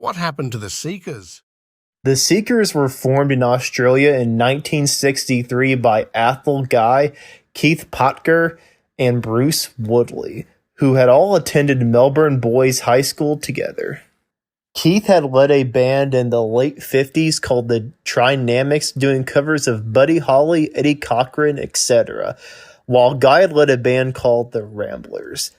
What happened to the Seekers? The Seekers were formed in Australia in 1963 by Athol Guy, Keith Potger, and Bruce Woodley, who had all attended Melbourne Boys High School together. Keith had led a band in the late 50s called the Trinamics, doing covers of Buddy Holly, Eddie Cochran, etc., while Guy had led a band called the Ramblers.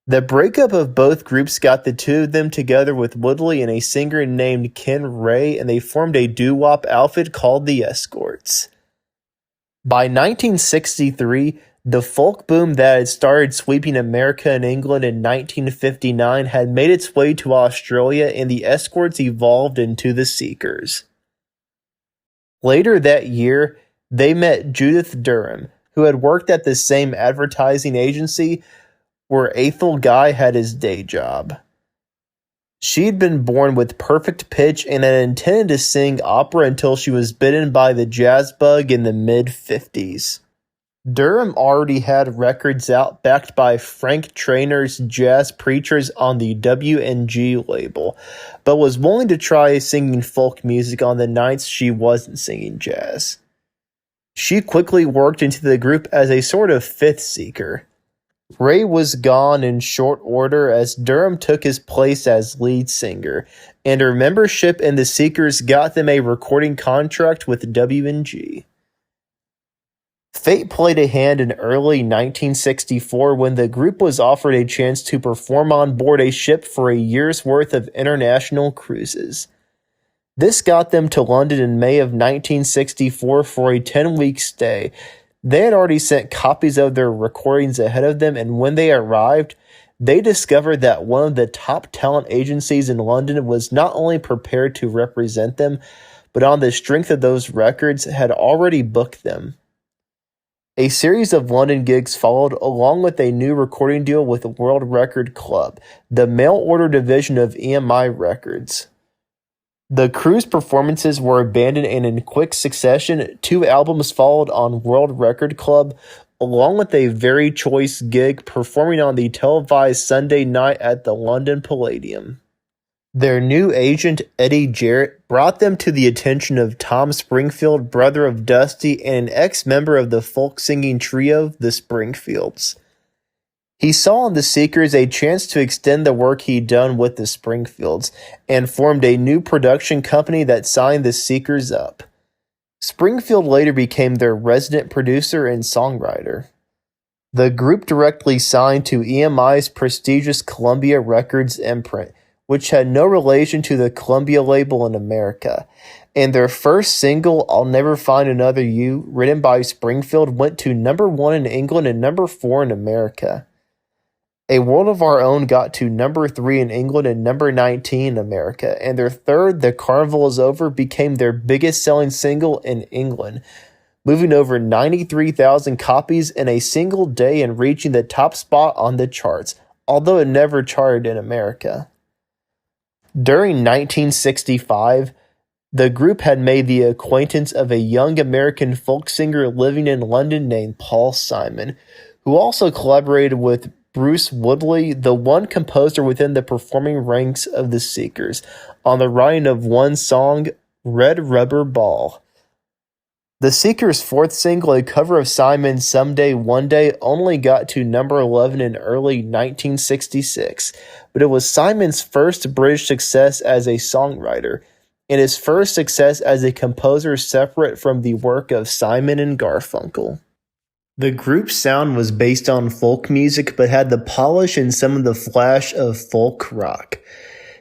The breakup of both groups got the two of them together with Woodley and a singer named Ken Ray, and they formed a doo-wop outfit called the Escorts. By 1963, the folk boom that had started sweeping America and England in 1959 had made its way to Australia, and the Escorts evolved into the Seekers. Later that year, they met Judith Durham, who had worked at the same advertising agency where Athol Guy had his day job. She'd been born with perfect pitch and had intended to sing opera until she was bitten by the jazz bug in the mid-50s. Durham already had records out backed by Frank Trainor's Jazz Preachers on the W&G label, but was willing to try singing folk music on the nights she wasn't singing jazz. She quickly worked into the group as a sort of fifth seeker. Ray was gone in short order as Durham took his place as lead singer, and her membership in the Seekers got them a recording contract with W&G. Fate played a hand in early 1964 when the group was offered a chance to perform on board a ship for a year's worth of international cruises. This got them to London in May of 1964 for a 10-week stay. They had already sent copies of their recordings ahead of them, and when they arrived, they discovered that one of the top talent agencies in London was not only prepared to represent them, but on the strength of those records had already booked them. A series of London gigs followed, along with a new recording deal with the World Record Club, the mail-order division of EMI Records. The cruise performances were abandoned, and in quick succession, 2 albums followed on World Record Club, along with a very choice gig performing on the televised Sunday night at the London Palladium. Their new agent, Eddie Jarrett, brought them to the attention of Tom Springfield, brother of Dusty, and an ex-member of the folk-singing trio, the Springfields. He saw in the Seekers a chance to extend the work he'd done with the Springfields, and formed a new production company that signed the Seekers up. Springfield later became their resident producer and songwriter. The group directly signed to EMI's prestigious Columbia Records imprint, which had no relation to the Columbia label in America, and their first single, I'll Never Find Another You, written by Springfield, went to number 1 in England and number 4 in America. A World of Our Own got to number 3 in England and number 19 in America, and their third, The Carnival Is Over, became their biggest selling single in England, moving over 93,000 copies in a single day and reaching the top spot on the charts, although it never charted in America. During 1965, the group had made the acquaintance of a young American folk singer living in London named Paul Simon, who also collaborated with Bruce Woodley, the one composer within the performing ranks of the Seekers, on the writing of one song, Red Rubber Ball. The Seekers' fourth single, a cover of Simon's Someday One Day, only got to number 11 in early 1966, but it was Simon's first British success as a songwriter, and his first success as a composer separate from the work of Simon and Garfunkel. The group's sound was based on folk music, but had the polish and some of the flash of folk rock.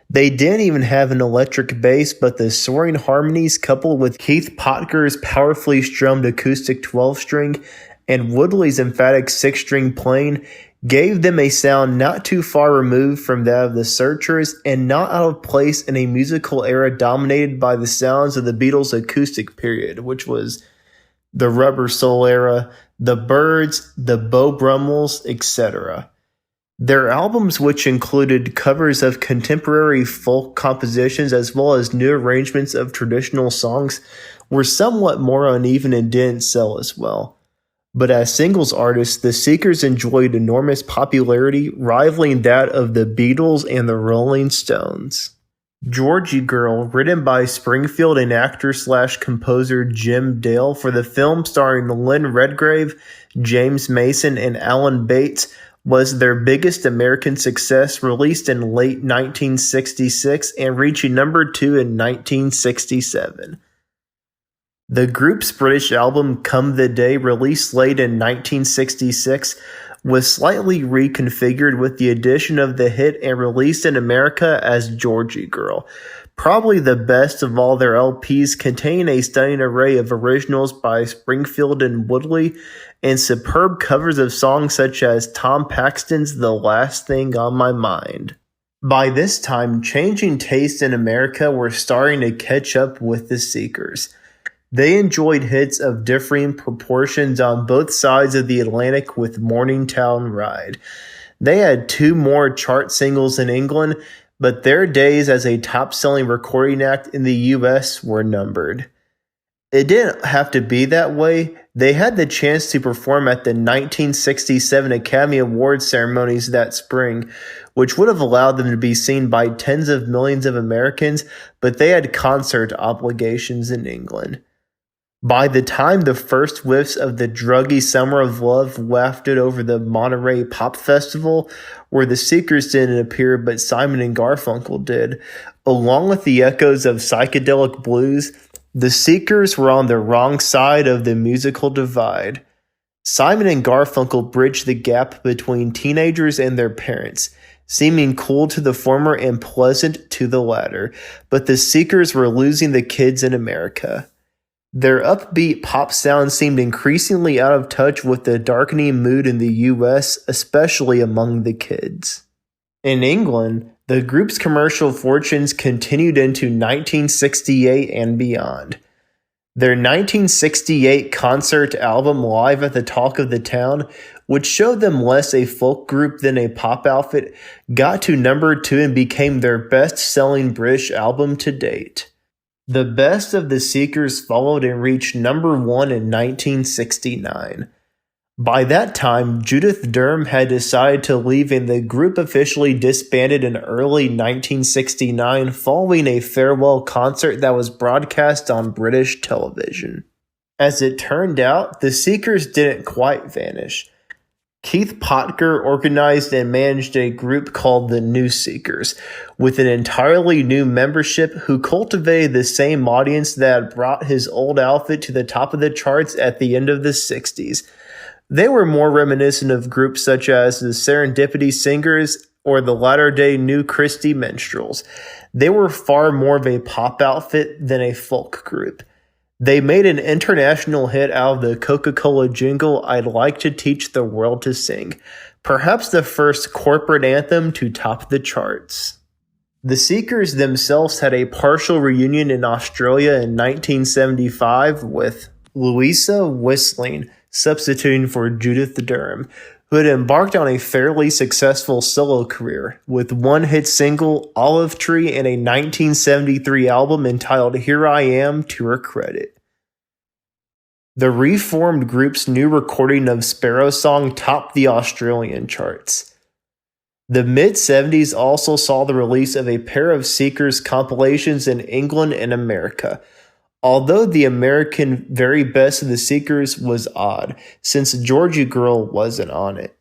They didn't even have an electric bass, but the soaring harmonies coupled with Keith Potger's powerfully strummed acoustic 12-string and Woodley's emphatic 6-string playing gave them a sound not too far removed from that of the Searchers and not out of place in a musical era dominated by the sounds of the Beatles' acoustic period, which was the Rubber Soul era, the Byrds, the Beau Brummels, etc. Their albums, which included covers of contemporary folk compositions as well as new arrangements of traditional songs, were somewhat more uneven and didn't sell as well. But as singles artists, the Seekers enjoyed enormous popularity, rivaling that of the Beatles and the Rolling Stones. Georgie Girl, written by Springfield and actor/composer Jim Dale for the film starring Lynn Redgrave, James Mason, and Alan Bates, was their biggest American success, released in late 1966 and reaching number 2 in 1967. The group's British album Come the Day, released late in 1966, was slightly reconfigured with the addition of the hit and released in America as Georgie Girl. Probably the best of all their LPs, containing a stunning array of originals by Springfield and Woodley and superb covers of songs such as Tom Paxton's The Last Thing on My Mind. By this time, changing tastes in America were starting to catch up with the Seekers. They enjoyed hits of differing proportions on both sides of the Atlantic with Morningtown Ride. They had 2 more chart singles in England, but their days as a top-selling recording act in the US were numbered. It didn't have to be that way. They had the chance to perform at the 1967 Academy Awards ceremonies that spring, which would have allowed them to be seen by tens of millions of Americans, but they had concert obligations in England. By the time the first whiffs of the druggy Summer of Love wafted over the Monterey Pop Festival, where the Seekers didn't appear but Simon and Garfunkel did, along with the echoes of psychedelic blues, the Seekers were on the wrong side of the musical divide. Simon and Garfunkel bridged the gap between teenagers and their parents, seeming cool to the former and pleasant to the latter, but the Seekers were losing the kids in America. Their upbeat pop sound seemed increasingly out of touch with the darkening mood in the US, especially among the kids. In England, the group's commercial fortunes continued into 1968 and beyond. Their 1968 concert album Live at the Talk of the Town, which showed them less a folk group than a pop outfit, got to number 2 and became their best-selling British album to date. The Best of the Seekers followed and reached number 1 in 1969. By that time, Judith Durham had decided to leave and the group officially disbanded in early 1969 following a farewell concert that was broadcast on British television. As it turned out, the Seekers didn't quite vanish. Keith Potger organized and managed a group called the New Seekers, with an entirely new membership who cultivated the same audience that brought his old outfit to the top of the charts at the end of the 60s. They were more reminiscent of groups such as the Serendipity Singers or the latter-day New Christy Minstrels. They were far more of a pop outfit than a folk group. They made an international hit out of the Coca-Cola jingle, I'd Like to Teach the World to Sing, perhaps the first corporate anthem to top the charts. The Seekers themselves had a partial reunion in Australia in 1975 with Louisa Whistling substituting for Judith Durham, who had embarked on a fairly successful solo career, with one hit single, Olive Tree, and a 1973 album entitled Here I Am to her credit. The reformed group's new recording of Sparrow Song topped the Australian charts. The mid-70s also saw the release of a pair of Seekers compilations in England and America, although the American very best of the Seekers was odd, since Georgie Girl wasn't on it.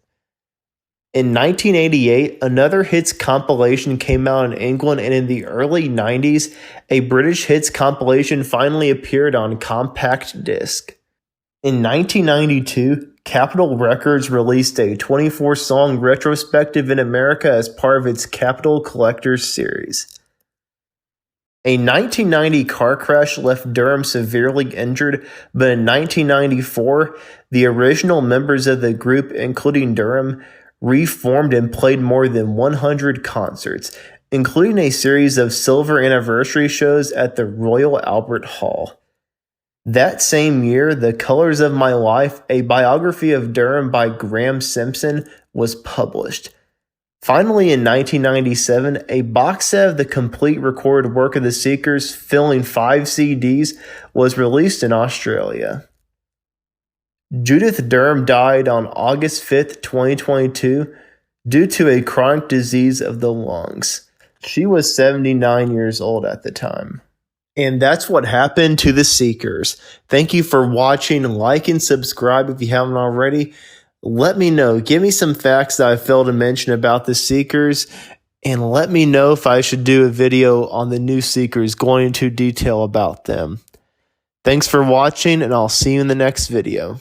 In 1988, another hits compilation came out in England, and in the early 90s, a British hits compilation finally appeared on compact disc. In 1992, Capitol Records released a 24-song retrospective in America as part of its Capitol Collectors series. A 1990 car crash left Durham severely injured, but in 1994, the original members of the group, including Durham, reformed and played more than 100 concerts, including a series of silver anniversary shows at the Royal Albert Hall. That same year, The Colors of My Life, a biography of Durham by Graham Simpson, was published. Finally, in 1997, a box set of the complete recorded work of the Seekers, filling 5 CDs, was released in Australia. Judith Durham died on August 5, 2022, due to a chronic disease of the lungs. She was 79 years old at the time. And that's what happened to the Seekers. Thank you for watching. Like and subscribe if you haven't already. Let me know. Give me some facts that I failed to mention about the Seekers. And let me know if I should do a video on the new Seekers going into detail about them. Thanks for watching, and I'll see you in the next video.